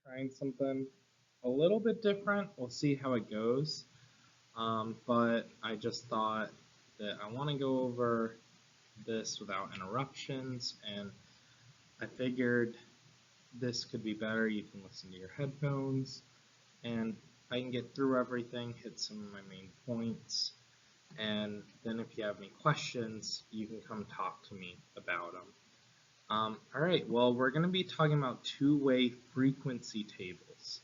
trying something a little bit different. We'll see how it goes. But I just thought that I want to go over this without interruptions, and I figured this could be better. You can listen to your headphones, and I can get through everything, hit some of my main points, and then if you have any questions, you can come talk to me about them. All right, well, we're going to be talking about two-way frequency tables.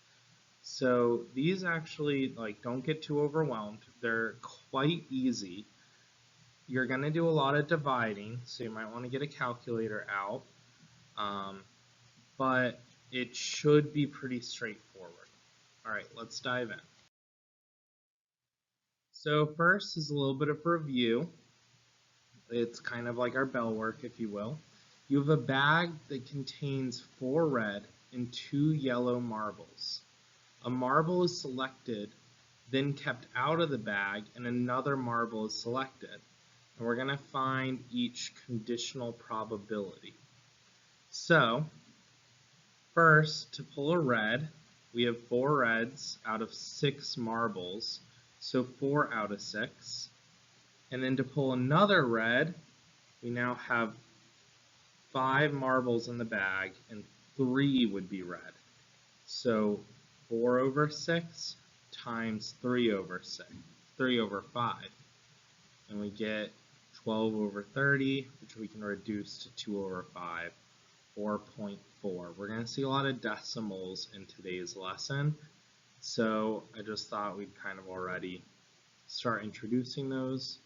So these actually, don't get too overwhelmed. They're quite easy. You're going to do a lot of dividing, so you might want to get a calculator out. But it should be pretty straightforward. All right, let's dive in. So first is a little bit of review. It's kind of like our bell work, if you will. You have a bag that contains 4 red and 2 yellow marbles. A marble is selected, then kept out of the bag, and another marble is selected. And we're going to find each conditional probability. So, first, to pull a red, we have 4 reds out of 6 marbles, so 4 out of 6. And then to pull another red, we now have 5 marbles in the bag, and 3 would be red. So 4 over 6 times 3 over 5. And we get 12 over 30, which we can reduce to 2 over 5, 4.4. We're going to see a lot of decimals in today's lesson, so I just thought we'd kind of already start introducing those.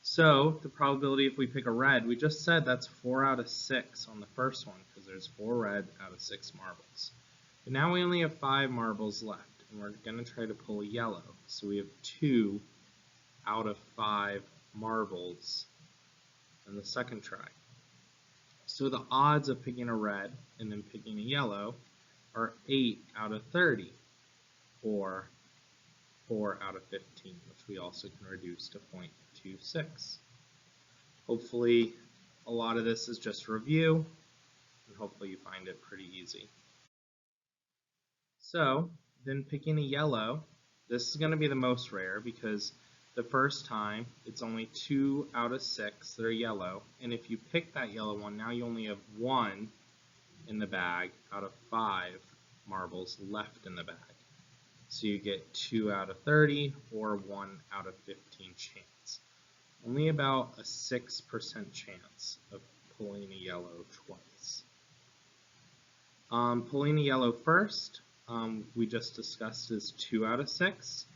So the probability if we pick a red, we just said that's 4 out of 6 on the first one because there's 4 red out of 6 marbles. But now we only have 5 marbles left, and we're going to try to pull a yellow. So we have 2 out of 5 marbles in the second try. So the odds of picking a red and then picking a yellow are 8 out of 30, or 4 out of 15, which we also can reduce to 0.26. Hopefully a lot of this is just review, and hopefully you find it pretty easy. So then picking a yellow, this is going to be the most rare because the first time it's only 2 out of 6 that are yellow, and if you pick that yellow one, now you only have 1 in the bag out of 5 marbles left in the bag. So you get 2 out of 30 or 1 out of 15 chance. Only about a 6% chance of pulling a yellow twice. Pulling a yellow first, we just discussed, is 2 out of 6.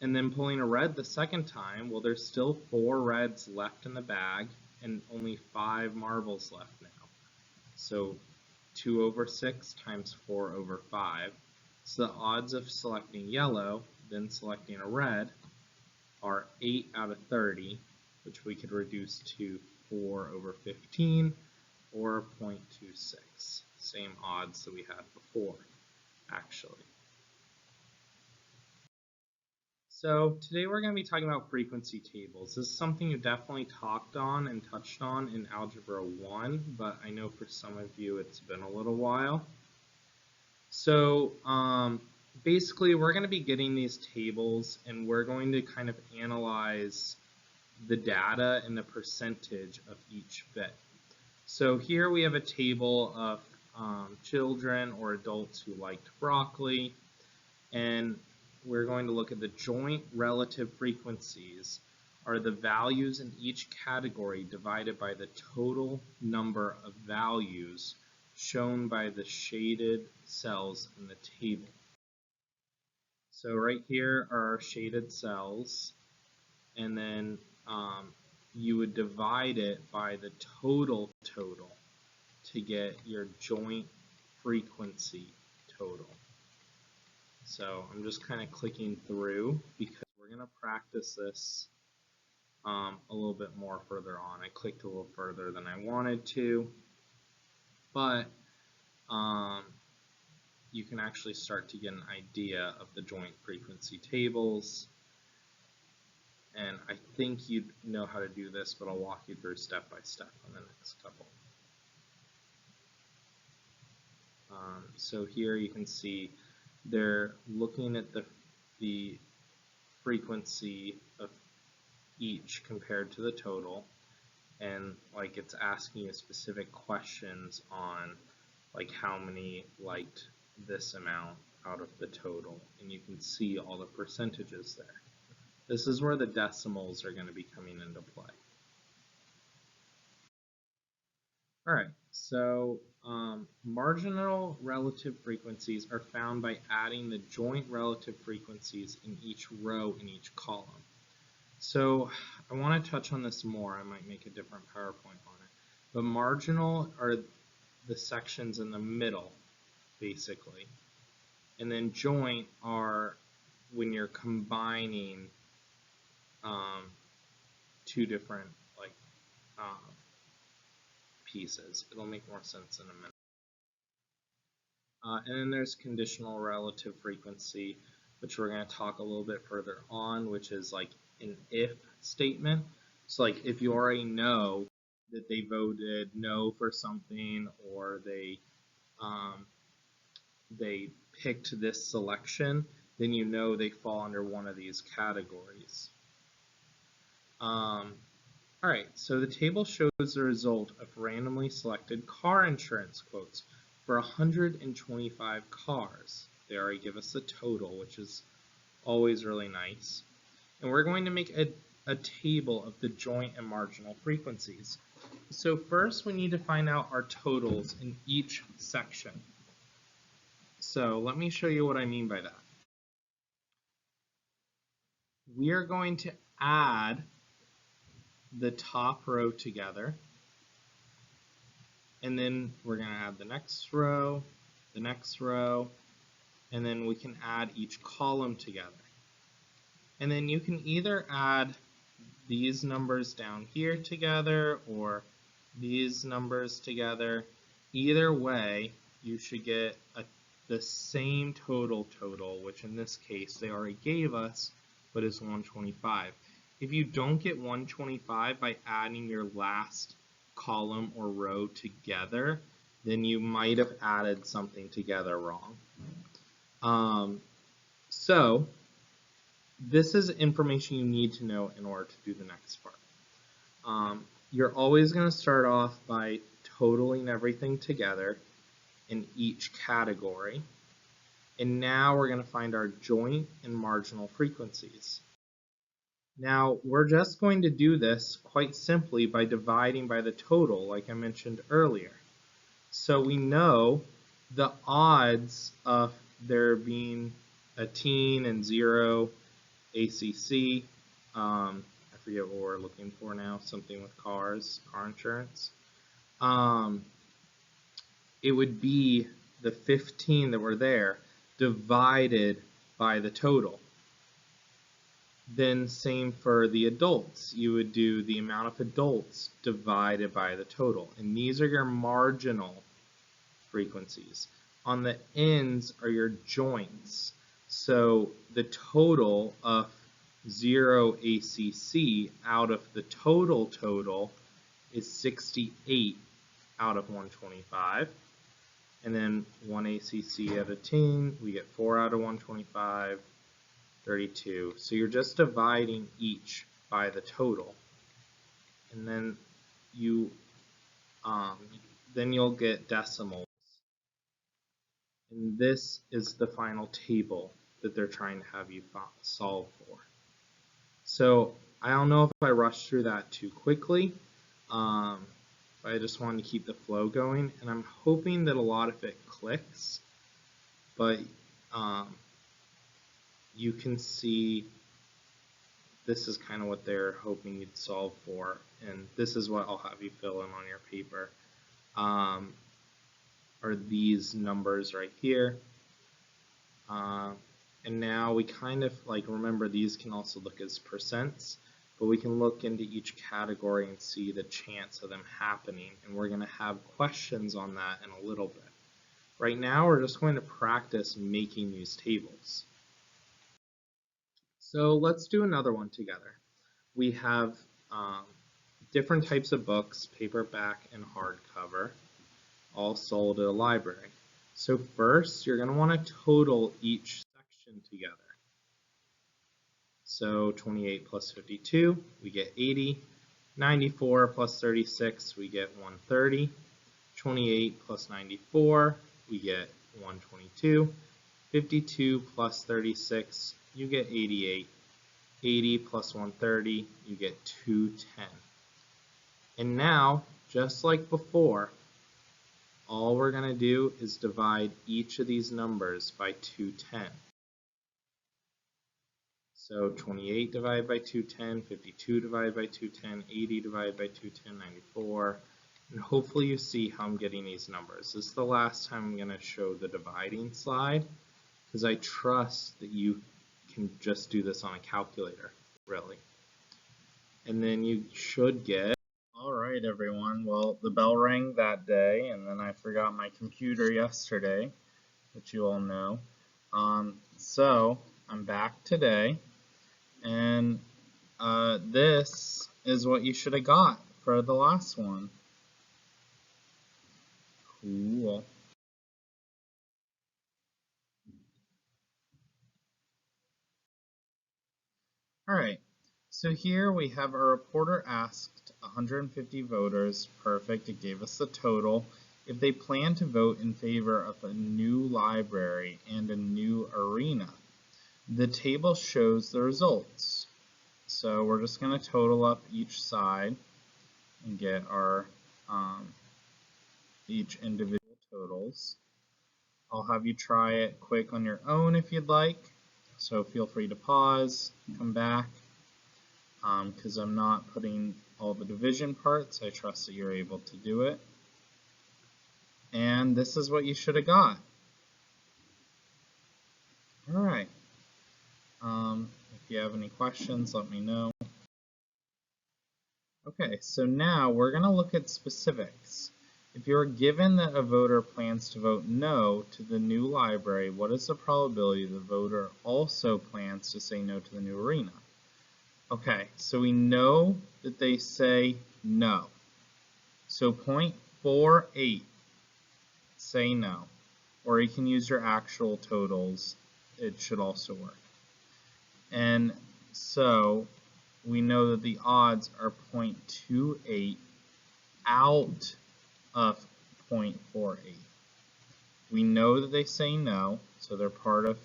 And then pulling a red the second time, well, there's still 4 reds left in the bag and only 5 marbles left now. So 2 over 6 times 4 over 5. So the odds of selecting yellow, then selecting a red, are 8 out of 30, which we could reduce to 4 over 15, or 0.26. Same odds that we had before, actually. So today we're going to be talking about frequency tables. This is something you definitely talked on and touched on in Algebra 1, but I know for some of you it's been a little while. So basically we're going to be getting these tables and we're going to kind of analyze the data and the percentage of each bit. So here we have a table of children or adults who liked broccoli, and we're going to look at the joint relative frequencies are the values in each category divided by the total number of values shown by the shaded cells in the table. So right here are our shaded cells, and then you would divide it by the total to get your joint frequency total. So I'm just kind of clicking through because we're going to practice this a little bit more further on. I clicked a little further than I wanted to, but you can actually start to get an idea of the joint frequency tables. And I think you know how to do this, but I'll walk you through step by step on the next couple. So here you can see they're looking at the frequency of each compared to the total, and like it's asking you specific questions on like how many liked this amount out of the total, and you can see all the percentages there. This is where the decimals are going to be coming into play. Alright, so marginal relative frequencies are found by adding the joint relative frequencies in each row in each column. So I want to touch on this more. I might make a different PowerPoint on it. But marginal are the sections in the middle, basically. And then joint are when you're combining two different pieces. It'll make more sense in a minute. And then there's conditional relative frequency, which we're going to talk a little bit further on, which is like an if statement. So like if you already know that they voted no for something, or they picked this selection, then you know they fall under one of these categories. Alright, so the table shows the result of randomly selected car insurance quotes for 125 cars. They already give us the total, which is always really nice. And we're going to make a table of the joint and marginal frequencies. So first we need to find out our totals in each section. So let me show you what I mean by that. We are going to add the top row together, and then we're going to add the next row, and then we can add each column together. And then you can either add these numbers down here together or these numbers together. Either way, you should get the same total, which in this case they already gave us, but is 125. If you don't get 125 by adding your last column or row together, then you might have added something together wrong. So this is information you need to know in order to do the next part. You're always going to start off by totaling everything together in each category. And now we're going to find our joint and marginal frequencies. Now, we're just going to do this quite simply by dividing by the total, like I mentioned earlier. So we know the odds of there being a teen and 0 ACC, I forget what we're looking for now, something with cars, car insurance. It would be the 15 that were there divided by the total. Then same for the adults. You would do the amount of adults divided by the total. And these are your marginal frequencies. On the ends are your joints. So the total of 0 ACC out of the total is 68 out of 125. And then 1 ACC out of 10, we get 4 out of 125. 32. So you're just dividing each by the total, and then you'll get decimals. And this is the final table that they're trying to have you solve for. So I don't know if I rushed through that too quickly, but I just wanted to keep the flow going, and I'm hoping that a lot of it clicks, but you can see this is kind of what they're hoping you'd solve for, and this is what I'll have you fill in on your paper. Are these numbers right here. And now we kind of remember these can also look as percents, but we can look into each category and see the chance of them happening, and we're going to have questions on that in a little bit. Right now we're just going to practice making these tables. So let's do another one together. We have different types of books, paperback and hardcover, all sold at a library. So first, you're going to want to total each section together. So 28 plus 52, we get 80. 94 plus 36, we get 130. 28 plus 94, we get 122. 52 plus 36, you get 88. 80 plus 130, you get 210. And now, just like before, all we're going to do is divide each of these numbers by 210. So 28 divided by 210, 52 divided by 210, 80 divided by 210, 94. And hopefully you see how I'm getting these numbers. This is the last time I'm going to show the dividing slide, because I trust that you can just do this on a calculator, really. And then you should get... Alright everyone, well the bell rang that day, and then I forgot my computer yesterday, which you all know. So I'm back today, and this is what you should have got for the last one. Cool. Alright, so here we have a reporter asked 150 voters, perfect, it gave us the total, if they plan to vote in favor of a new library and a new arena. The table shows the results. So we're just going to total up each side and get our each individual totals. I'll have you try it quick on your own if you'd like. So feel free to pause, come back, because I'm not putting all the division parts. I trust that you're able to do it. And this is what you should have got. Alright. If you have any questions, let me know. Okay, so now we're going to look at specifics. If you are given that a voter plans to vote no to the new library, what is the probability the voter also plans to say no to the new arena? Okay, so we know that they say no. So 0.48, say no. Or you can use your actual totals. It should also work. And so we know that the odds are 0.28 out of 0.48. We know that they say no, so they're part of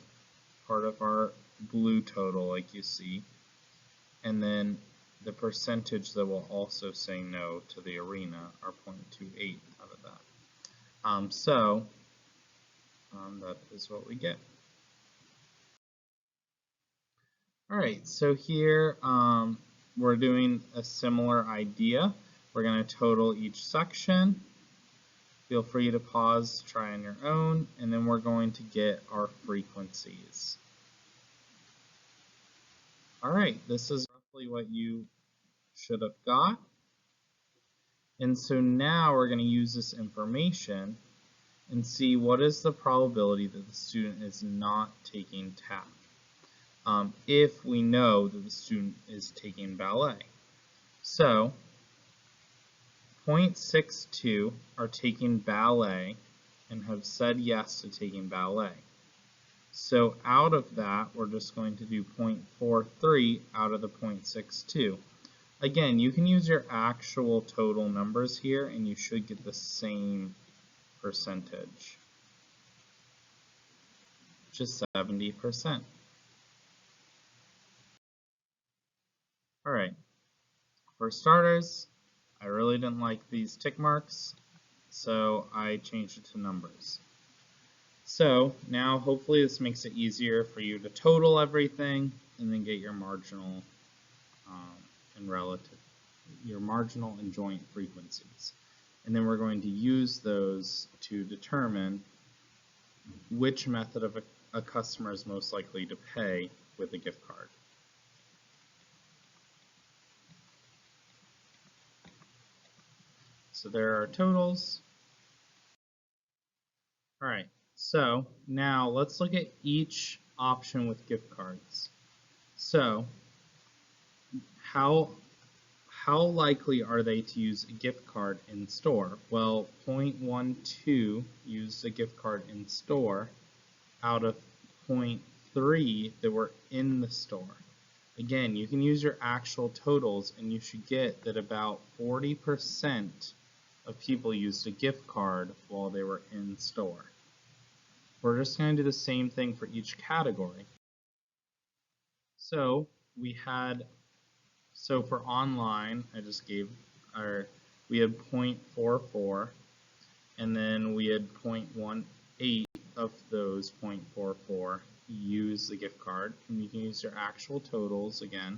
our blue total, like you see. And then the percentage that will also say no to the arena are 0.28 out of that. That is what we get. Alright, so here we're doing a similar idea. We're going to total each section. Feel free to pause, try on your own, and then we're going to get our frequencies. Alright, this is roughly what you should have got. And so now we're going to use this information and see what is the probability that the student is not taking TAP. If we know that the student is taking ballet. So 0.62 are taking ballet and have said yes to taking ballet. So out of that, we're just going to do 0.43 out of the 0.62. Again, you can use your actual total numbers here and you should get the same percentage, just 70%. Alright, for starters, I really didn't like these tick marks, so I changed it to numbers. So now hopefully this makes it easier for you to total everything and then get your marginal and joint frequencies. And then we're going to use those to determine which method of a customer is most likely to pay with a gift card. So there are totals. Alright, so now let's look at each option with gift cards. So how how likely are they to use a gift card in store? Well, 0.12 used a gift card in store out of 0.3 that were in the store. Again, you can use your actual totals and you should get that about 40% of people used a gift card while they were in store. We're just going to do the same thing for each category. So for online, we had 0.44, and then we had 0.18 of those 0.44 use the gift card, and you can use your actual totals again.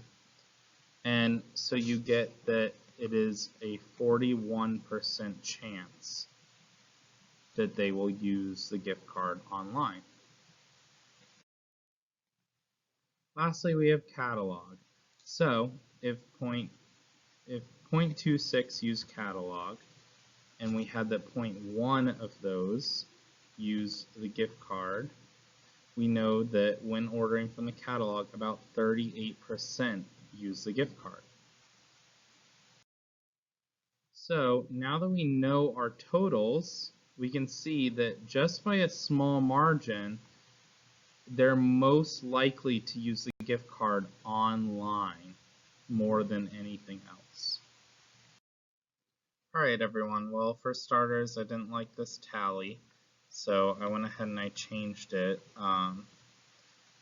And so you get that it is a 41% chance that they will use the gift card online. Lastly, we have catalog. So if 0.26 use catalog, and we had that 0.1 of those use the gift card, we know that when ordering from the catalog, about 38% use the gift card. So now that we know our totals, we can see that just by a small margin, they're most likely to use the gift card online more than anything else. Alright everyone, well for starters I didn't like this tally, so I went ahead and I changed it.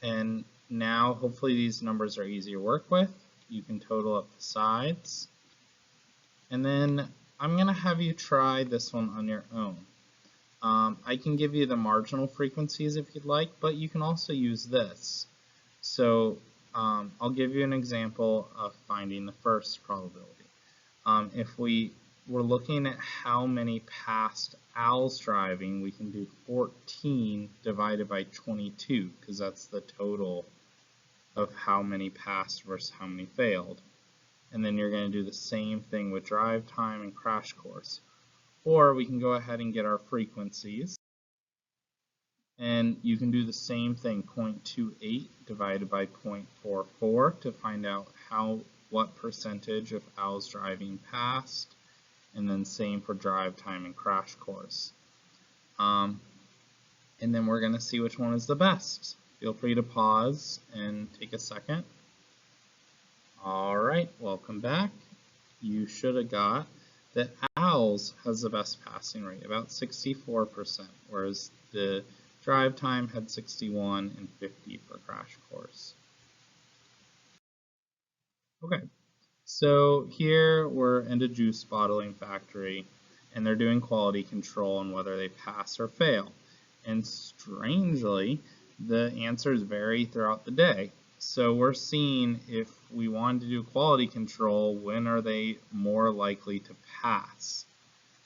And now hopefully these numbers are easy to work with. You can total up the sides. And then I'm going to have you try this one on your own. I can give you the marginal frequencies if you'd like, but you can also use this. So I'll give you an example of finding the first probability. If we were looking at how many passed owls driving, we can do 14 divided by 22, because that's the total of how many passed versus how many failed. And then you're going to do the same thing with drive time and crash course. Or we can go ahead and get our frequencies. And you can do the same thing, 0.28 divided by 0.44 to find out what percentage of owls driving passed. And then same for drive time and crash course. And then we're going to see which one is the best. Feel free to pause and take a second. Alright, welcome back. You should have got that owls has the best passing rate, about 64%, whereas the drive time had 61 and 50 for crash course. Okay, so here we're in the juice bottling factory, and they're doing quality control on whether they pass or fail. And strangely, the answers vary throughout the day. So we're seeing if we wanted to do quality control, when are they more likely to pass?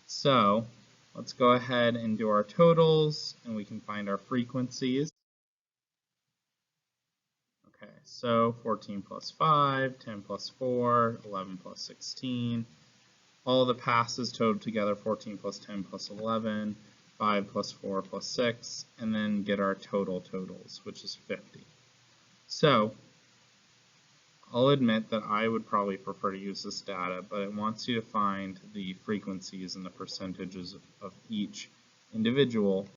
So let's go ahead and do our totals, and we can find our frequencies. Okay, so 14 plus 5, 10 plus 4, 11 plus 16. All the passes totaled together, 14 plus 10 plus 11, 5 plus 4 plus 6, and then get our total totals, which is 50. So I'll admit that I would probably prefer to use this data, but it wants you to find the frequencies and the percentages of each individual,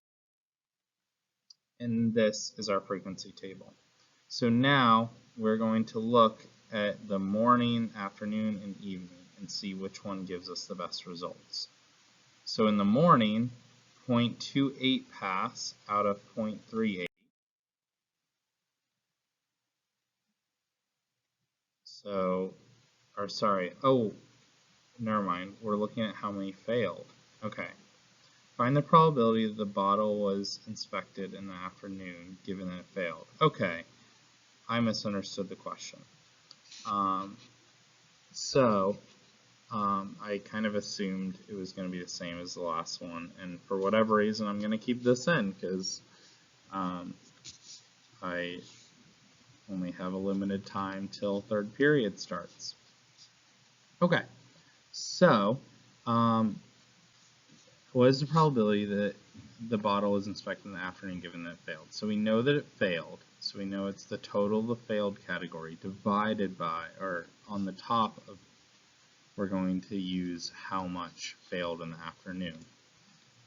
and this is our frequency table. So now we're going to look at the morning, afternoon, and evening and see which one gives us the best results. So in the morning, 0.28 pass out of 0.38. So, never mind. We're looking at how many failed. Okay. Find the probability that the bottle was inspected in the afternoon, given that it failed. Okay. I misunderstood the question. I kind of assumed it was going to be the same as the last one, and for whatever reason, I'm going to keep this in because I only have a limited time till third period starts. Okay, so what is the probability that the bottle was inspected in the afternoon given that it failed? So we know that it failed, so we know it's the total of the failed category divided by, or on the top of we're going to use how much failed in the afternoon.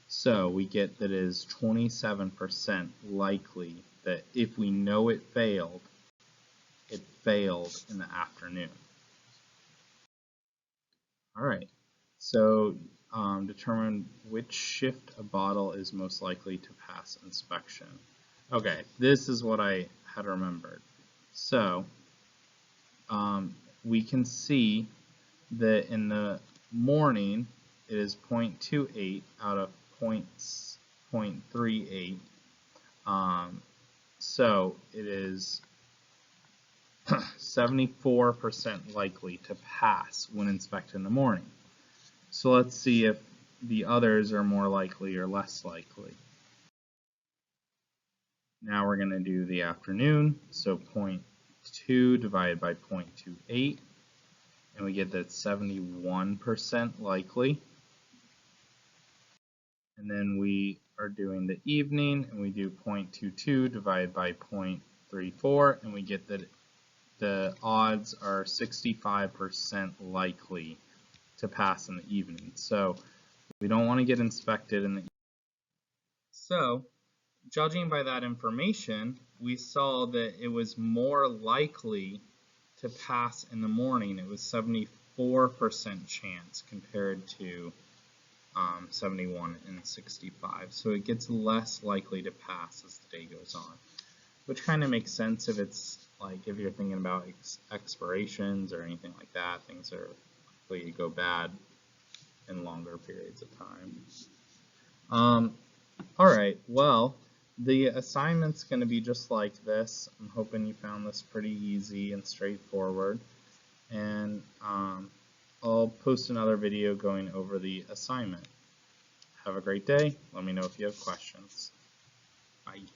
So we get that it is 27% likely that if we know it failed in the afternoon. Alright, so determine which shift a bottle is most likely to pass inspection. Okay, this is what I had remembered. So we can see that in the morning it is 0.28 out of 0.38. So it is 74% likely to pass when inspected in the morning. So let's see if the others are more likely or less likely. Now we're going to do the afternoon, so 0.2 divided by 0.28, and we get that 71% likely. And then we are doing the evening, and we do 0.22 divided by 0.34, and we get that the odds are 65% likely to pass in the evening. So we don't want to get inspected in the evening. So judging by that information, we saw that it was more likely to pass in the morning. It was 74% chance compared to 71 and 65. So it gets less likely to pass as the day goes on, which kind of makes sense if it's like if you're thinking about expirations or anything like that. Things are likely to go bad in longer periods of time. Alright, well, the assignment's going to be just like this. I'm hoping you found this pretty easy and straightforward. And I'll post another video going over the assignment. Have a great day. Let me know if you have questions. Bye.